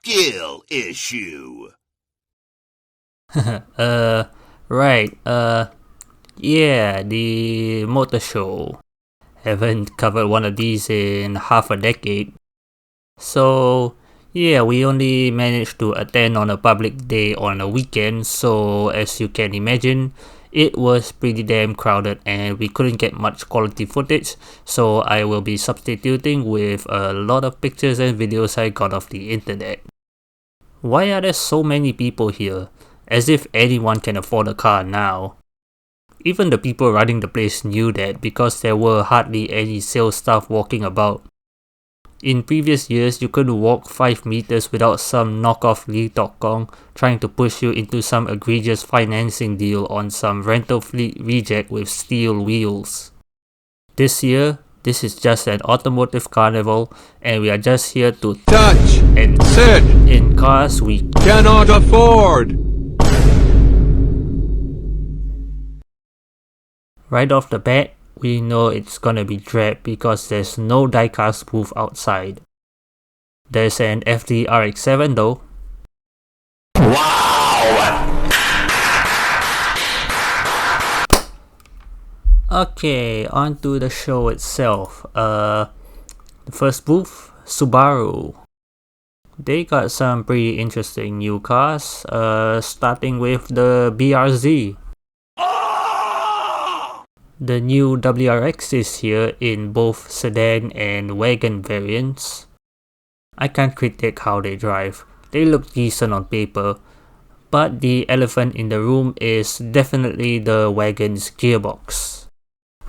skill issue. Right, yeah, the motor show. Haven't covered one of these in half a decade. So, yeah, we only managed to attend on a public day on a weekend, so as you can imagine, it was pretty damn crowded and we couldn't get much quality footage, so I will be substituting with a lot of pictures and videos I got off the internet. Why are there so many people here? As if anyone can afford a car now. Even the people running the place knew that because there were hardly any sales staff walking about. In previous years, you couldn't walk 5 meters without some knockoff Lee Tok Kong trying to push you into some egregious financing deal on some rental fleet reject with steel wheels. This year, this is just an automotive carnival and we are just here to touch and sit in cars we cannot afford. Right off the bat, we know it's gonna be drab because there's no diecast booth outside. There's an FD RX-7 though. Wow! Okay, on to the show itself. The first booth, Subaru. They got some pretty interesting new cars, starting with the BRZ. The new WRX is here in both sedan and wagon variants. I can't critique how they drive, they look decent on paper, but the elephant in the room is definitely the wagon's gearbox.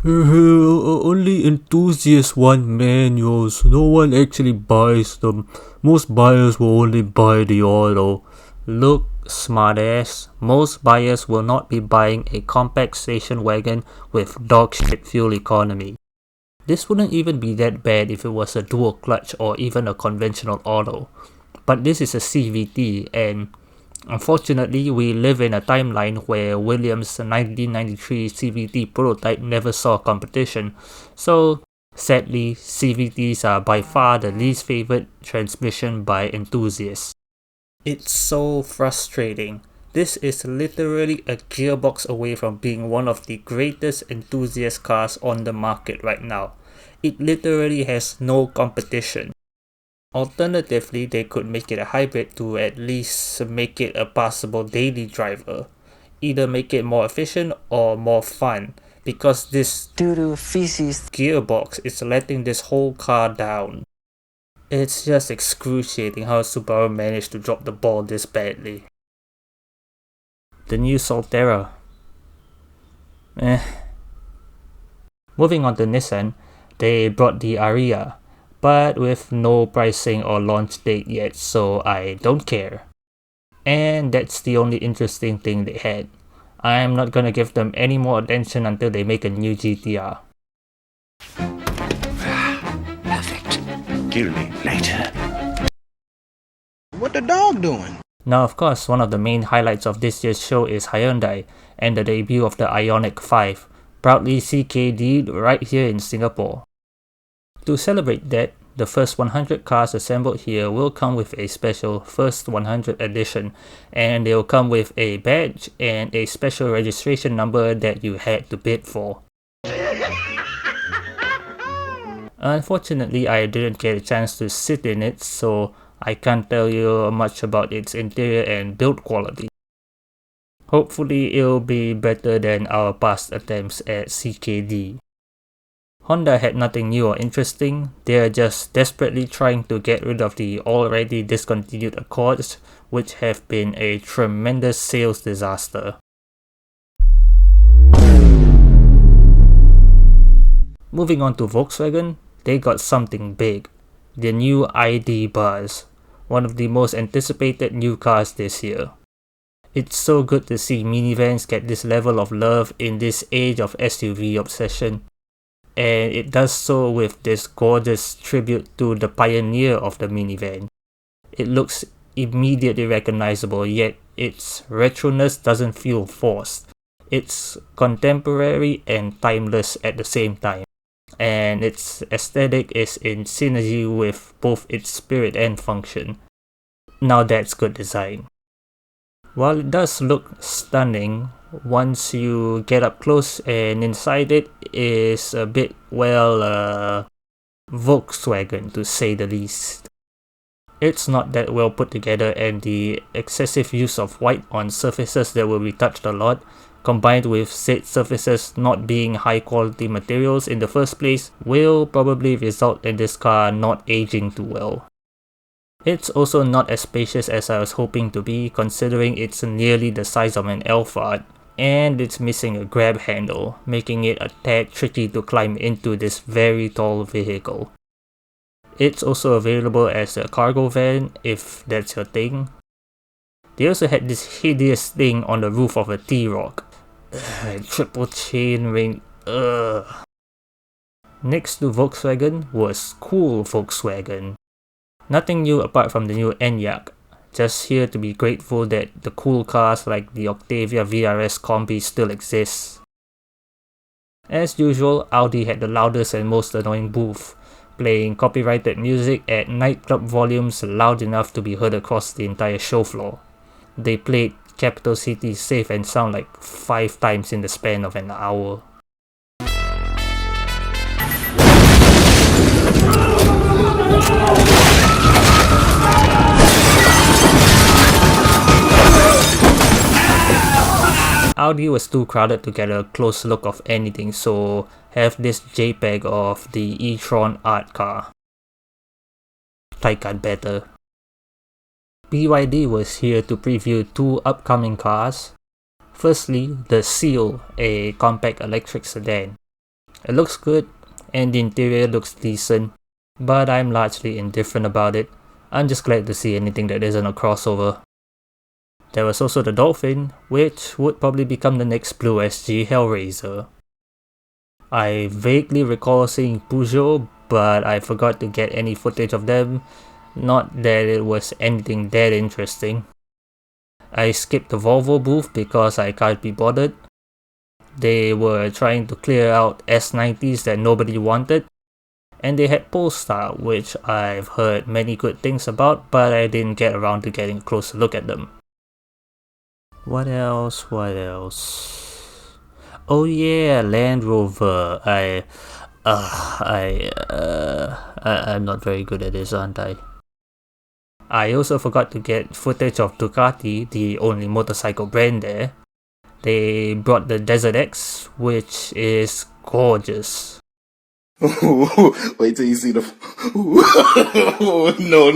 Only enthusiasts want manuals, no one actually buys them. Most buyers will only buy the auto. Look, smartass, most buyers will not be buying a compact station wagon with dogshit fuel economy. This wouldn't even be that bad if it was a dual clutch or even a conventional auto. But this is a CVT and unfortunately we live in a timeline where Williams' 1993 CVT prototype never saw competition, so sadly CVTs are by far the least favored transmission by enthusiasts. It's so frustrating. This is literally a gearbox away from being one of the greatest enthusiast cars on the market right now. It literally has no competition. Alternatively, they could make it a hybrid to at least make it a passable daily driver. Either make it more efficient or more fun, because this doo-doo feces gearbox is letting this whole car down. It's just excruciating how Subaru managed to drop the ball this badly. The new Solterra. Moving on to Nissan, they brought the Ariya, but with no pricing or launch date yet, so I don't care. And that's the only interesting thing they had. I'm not gonna give them any more attention until they make a new GTR. Perfect. Kill me later. What the dog doing? Now of course, one of the main highlights of this year's show is Hyundai and the debut of the Ioniq 5, proudly CKD'd right here in Singapore. To celebrate that, the first 100 cars assembled here will come with a special First 100 edition, and they'll come with a badge and a special registration number that you had to bid for. Unfortunately, I didn't get a chance to sit in it, so I can't tell you much about its interior and build quality. Hopefully it'll be better than our past attempts at CKD. Honda had nothing new or interesting, they are just desperately trying to get rid of the already discontinued Accords, which have been a tremendous sales disaster. Moving on to Volkswagen, they got something big. The new ID. Buzz, one of the most anticipated new cars this year. It's so good to see minivans get this level of love in this age of SUV obsession. And it does so with this gorgeous tribute to the pioneer of the minivan. It looks immediately recognizable, yet its retroness doesn't feel forced. It's contemporary and timeless at the same time. And its aesthetic is in synergy with both its spirit and function. Now that's good design. While it does look stunning, once you get up close and inside it is a bit, well, Volkswagen to say the least. It's not that well put together, and the excessive use of white on surfaces that will be touched a lot, combined with said surfaces not being high quality materials in the first place, will probably result in this car not aging too well. It's also not as spacious as I was hoping to be, considering it's nearly the size of an Alphard, and it's missing a grab handle, making it a tad tricky to climb into this very tall vehicle. It's also available as a cargo van, if that's your thing. They also had this hideous thing on the roof of a T-Roc. Triple chain ring, Next to Volkswagen was Cool Volkswagen. Nothing new apart from the new Enyaq. Just here to be grateful that the cool cars like the Octavia VRS Combi still exists. As usual, Audi had the loudest and most annoying booth, playing copyrighted music at nightclub volumes loud enough to be heard across the entire show floor. They played Capital City Safe and Sound like 5 times in the span of an hour. Audi was too crowded to get a close look of anything, so have this JPEG of the e-tron art car. Taycan better. BYD was here to preview 2 upcoming cars. Firstly, the Seal, a compact electric sedan. It looks good, and the interior looks decent, but I'm largely indifferent about it. I'm just glad to see anything that isn't a crossover. There was also the Dolphin, which would probably become the next Blue SG Hellraiser. I vaguely recall seeing Peugeot, but I forgot to get any footage of them, not that it was anything that interesting. I skipped the Volvo booth because I can't be bothered. They were trying to clear out S90s that nobody wanted, and they had Polestar, which I've heard many good things about, but I didn't get around to getting a closer look at them. What else? Oh yeah, Land Rover. I'm not very good at this, aren't I? I also forgot to get footage of Ducati, the only motorcycle brand there. They brought the Desert X, which is gorgeous. Wait till you see the. No.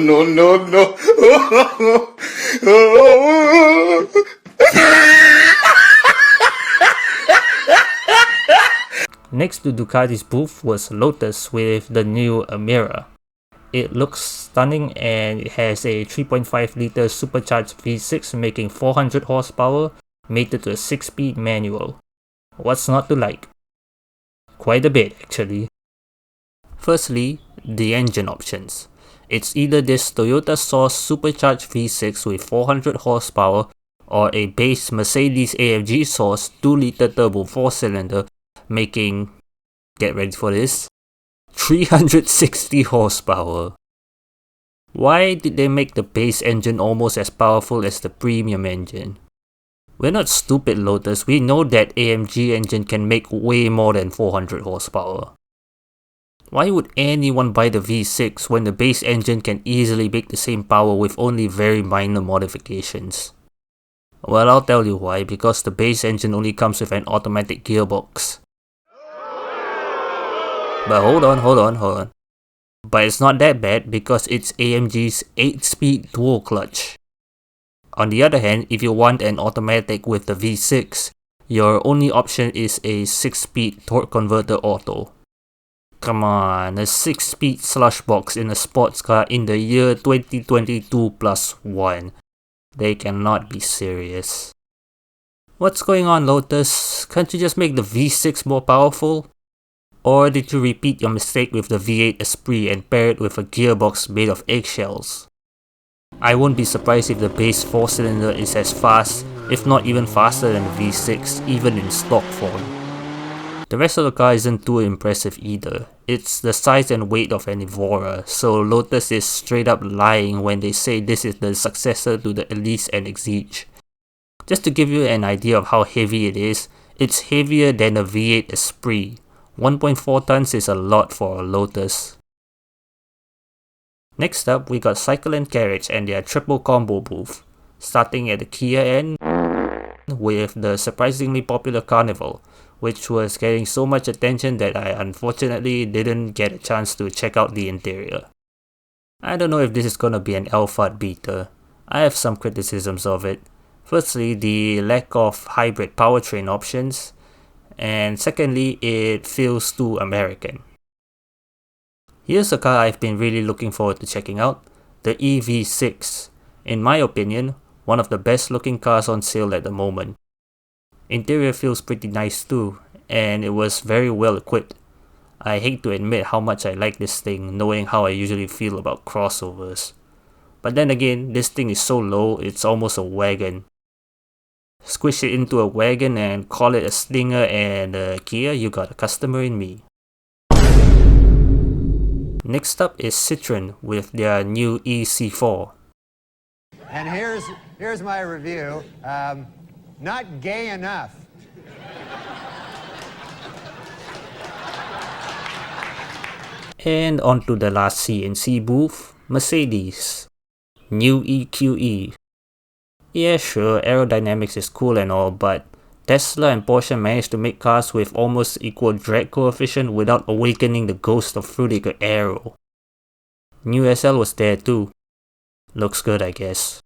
Next to Ducati's booth was Lotus with the new Emira. It looks stunning and it has a 3.5 liter supercharged V6 making 400 horsepower, mated to a 6-speed manual. What's not to like? Quite a bit actually. Firstly, the engine options. It's either this Toyota Source supercharged V6 with 400 horsepower or a base Mercedes-AMG Source 2 liter turbo 4-cylinder making, get ready for this, 360 horsepower. Why did they make the base engine almost as powerful as the premium engine? We're not stupid, Lotus, we know that AMG engine can make way more than 400 horsepower. Why would anyone buy the V6 when the base engine can easily make the same power with only very minor modifications? Well, I'll tell you why, because the base engine only comes with an automatic gearbox. But hold on. But it's not that bad because it's AMG's 8-speed dual clutch. On the other hand, if you want an automatic with the V6, your only option is a 6-speed torque converter auto. Come on, a 6-speed slush box in a sports car in the year 2022 plus 1. They cannot be serious. What's going on, Lotus? Can't you just make the V6 more powerful? Or did you repeat your mistake with the V8 Esprit and pair it with a gearbox made of eggshells? I won't be surprised if the base 4-cylinder is as fast, if not even faster than the V6, even in stock form. The rest of the car isn't too impressive either. It's the size and weight of an Evora, so Lotus is straight up lying when they say this is the successor to the Elise and Exige. Just to give you an idea of how heavy it is, it's heavier than a V8 Esprit. 1.4 tons is a lot for a Lotus. Next up, we got Cycle and Carriage and their triple combo booth, starting at the Kia end with the surprisingly popular Carnival, which was getting so much attention that I unfortunately didn't get a chance to check out the interior. I don't know if this is gonna be an Alphard beater. I have some criticisms of it. Firstly, the lack of hybrid powertrain options, and secondly, it feels too American. Here's a car I've been really looking forward to checking out, the EV6. In my opinion, one of the best looking cars on sale at the moment. Interior feels pretty nice too, and it was very well equipped. I hate to admit how much I like this thing, knowing how I usually feel about crossovers. But then again, this thing is so low, it's almost a wagon. Squish it into a wagon and call it a Stinger and a Kia, you got a customer in me. Next up is Citroen with their new EC4. And here's my review. Not gay enough. And on to the last CNC booth, Mercedes. New EQE. Yeah, sure, aerodynamics is cool and all, but Tesla and Porsche managed to make cars with almost equal drag coefficient without awakening the ghost of Fruitiger Aero. New SL was there too. Looks good, I guess.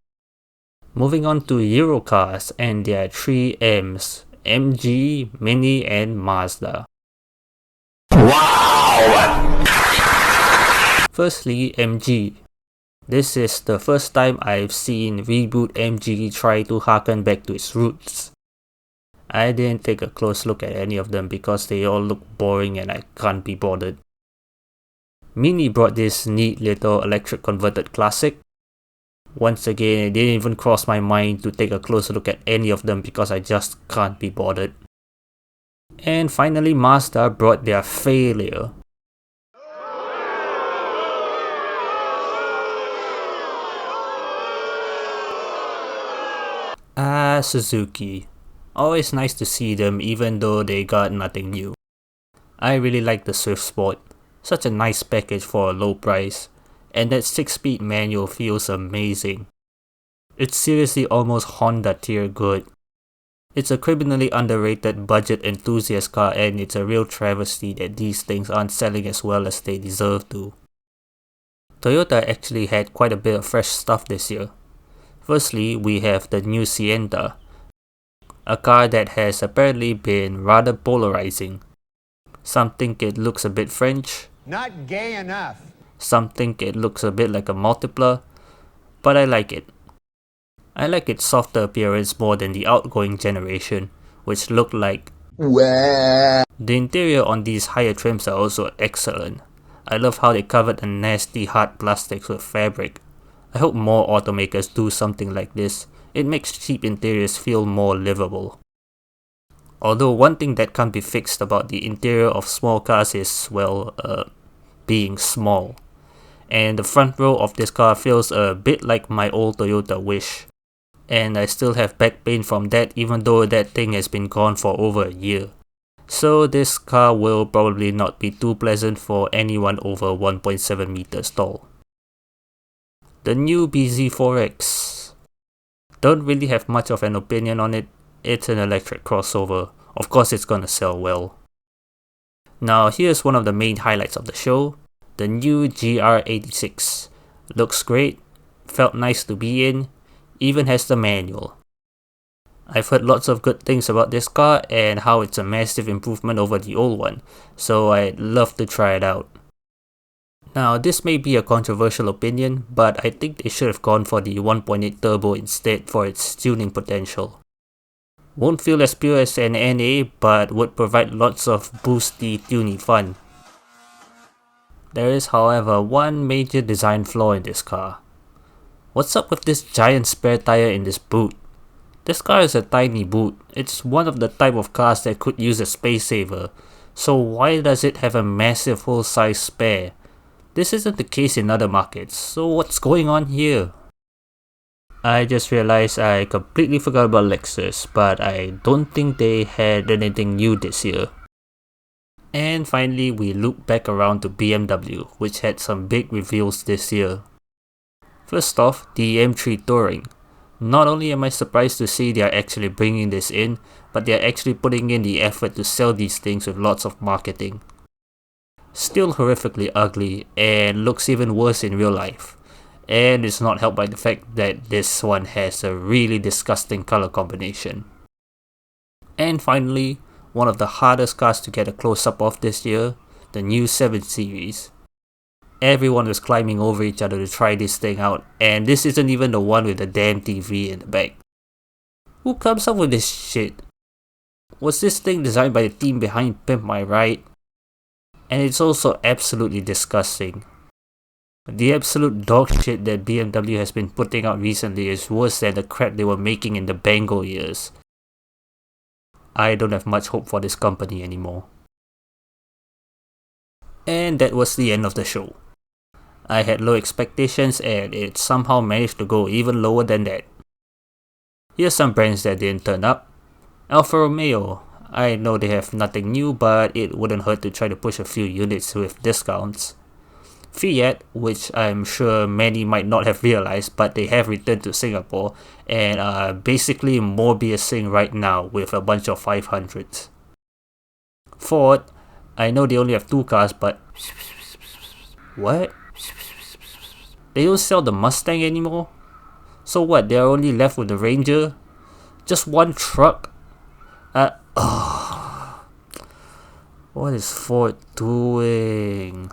Moving on to Eurocars and their 3 M's, MG, Mini and Mazda. Wow! Firstly, MG. This is the first time I've seen Reboot MG try to harken back to its roots. I didn't take a close look at any of them because they all look boring and I can't be bothered. Mini brought this neat little electric converted classic. Once again, it didn't even cross my mind to take a closer look at any of them because I just can't be bothered. And finally, Mazda brought their failure. Suzuki. Always nice to see them even though they got nothing new. I really like the Swift Sport. Such a nice package for a low price. And that 6-speed manual feels amazing. It's seriously almost Honda tier good. It's a criminally underrated budget enthusiast car and it's a real travesty that these things aren't selling as well as they deserve to. Toyota actually had quite a bit of fresh stuff this year. Firstly, we have the new Sienta, a car that has apparently been rather polarizing. Some think it looks a bit French. Not gay enough. Some think it looks a bit like a Multipla, but I like it. I like its softer appearance more than the outgoing generation, which looked like Wow. The interior on these higher trims are also excellent. I love how they covered the nasty hard plastics with fabric. I hope more automakers do something like this. It makes cheap interiors feel more livable. Although one thing that can't be fixed about the interior of small cars is, well, being small. And the front row of this car feels a bit like my old Toyota Wish. And I still have back pain from that even though that thing has been gone for over a year. So this car will probably not be too pleasant for anyone over 1.7 meters tall. The new BZ4X. Don't really have much of an opinion on it. It's an electric crossover. Of course it's gonna sell well. Now here's one of the main highlights of the show. The new GR86. Looks great, felt nice to be in, even has the manual. I've heard lots of good things about this car and how it's a massive improvement over the old one, so I'd love to try it out. Now this may be a controversial opinion, but I think they should have gone for the 1.8 turbo instead for its tuning potential. Won't feel as pure as an NA, but would provide lots of boosty tuny fun. There is however one major design flaw in this car. What's up with this giant spare tire in this boot? This car is a tiny boot. It's one of the type of cars that could use a space saver, So why does it have a massive full-size spare? This isn't the case in other markets, so what's going on here? I just realized I completely forgot about Lexus, but I don't think they had anything new this year. And finally, we loop back around to BMW, which had some big reveals this year. First off, the M3 Touring. Not only am I surprised to see they are actually bringing this in, but they are actually putting in the effort to sell these things with lots of marketing. Still horrifically ugly and looks even worse in real life. And it's not helped by the fact that this one has a really disgusting color combination. And finally, one of the hardest cars to get a close-up of this year, the new 7 Series. Everyone was climbing over each other to try this thing out, and this isn't even the one with the damn TV in the back. Who comes up with this shit? Was this thing designed by the team behind Pimp My Ride? And it's also absolutely disgusting. The absolute dog shit that BMW has been putting out recently is worse than the crap they were making in the Bango years. I don't have much hope for this company anymore. And that was the end of the show. I had low expectations and it somehow managed to go even lower than that. Here's some brands that didn't turn up. Alfa Romeo. I know they have nothing new, but it wouldn't hurt to try to push a few units with discounts. Fiat, which I'm sure many might not have realized, but they have returned to Singapore and are basically Morbiusing right now with a bunch of 500s. Ford, I know they only have 2 cars, but what? They don't sell the Mustang anymore? So what, they're only left with the Ranger? Just one truck? What is Ford doing?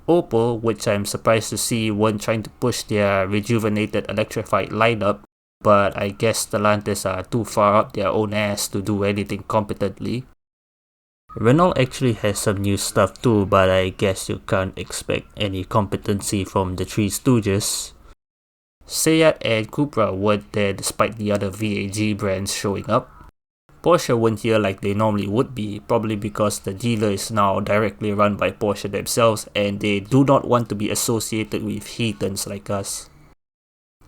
Opel, which I'm surprised to see, weren't trying to push their rejuvenated electrified lineup, but I guess Stellantis are too far up their own ass to do anything competently. Renault actually has some new stuff too, but I guess you can't expect any competency from the Three Stooges. Seat and Cupra weren't there despite the other VAG brands showing up. Porsche weren't here like they normally would be, probably because the dealer is now directly run by Porsche themselves and they do not want to be associated with heathens like us.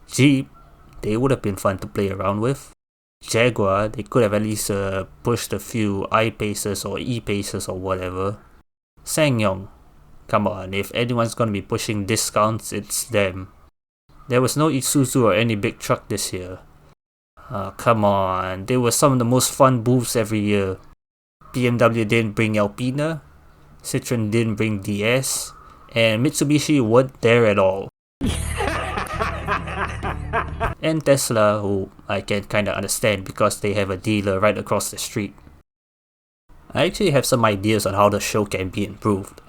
Jeep, they would have been fun to play around with. Jaguar, they could have at least pushed a few I-Paces or E-Paces or whatever. SsangYong, come on, if anyone's gonna be pushing discounts, it's them. There was no Isuzu or any big truck this year. Come on, they were some of the most fun booths every year. BMW didn't bring Alpina, Citroen didn't bring DS, and Mitsubishi weren't there at all. And Tesla, who I can kinda understand because they have a dealer right across the street. I actually have some ideas on how the show can be improved.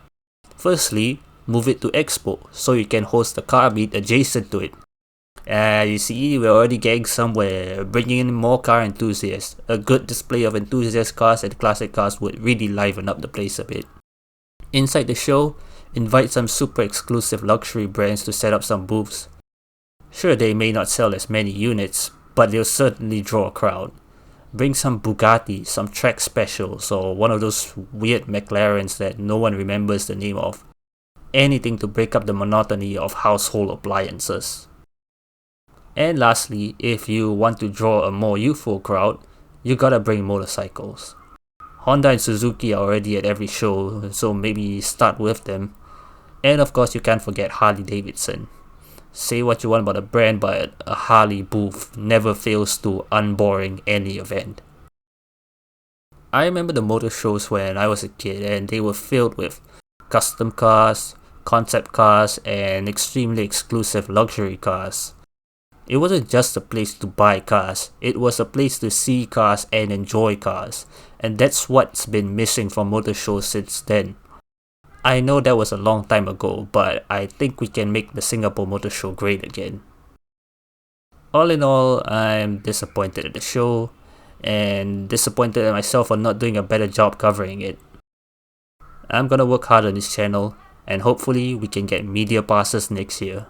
Firstly, move it to Expo so you can host a car meet adjacent to it. You see, we're already getting somewhere, bringing in more car enthusiasts. A good display of enthusiast cars and classic cars would really liven up the place a bit. Inside the show, invite some super exclusive luxury brands to set up some booths. Sure, they may not sell as many units, but they'll certainly draw a crowd. Bring some Bugatti, some track specials, or one of those weird McLarens that no one remembers the name of. Anything to break up the monotony of household appliances. And lastly, if you want to draw a more youthful crowd, you gotta bring motorcycles. Honda and Suzuki are already at every show, so maybe start with them. And of course, you can't forget Harley Davidson. Say what you want about a brand, but a Harley booth never fails to unboring any event. I remember the motor shows when I was a kid and they were filled with custom cars, concept cars, and extremely exclusive luxury cars. It wasn't just a place to buy cars, it was a place to see cars and enjoy cars, and that's what's been missing from motor shows since then. I know that was a long time ago, but I think we can make the Singapore Motor Show great again. All in all, I'm disappointed at the show, and disappointed at myself for not doing a better job covering it. I'm gonna work hard on this channel, and hopefully we can get media passes next year.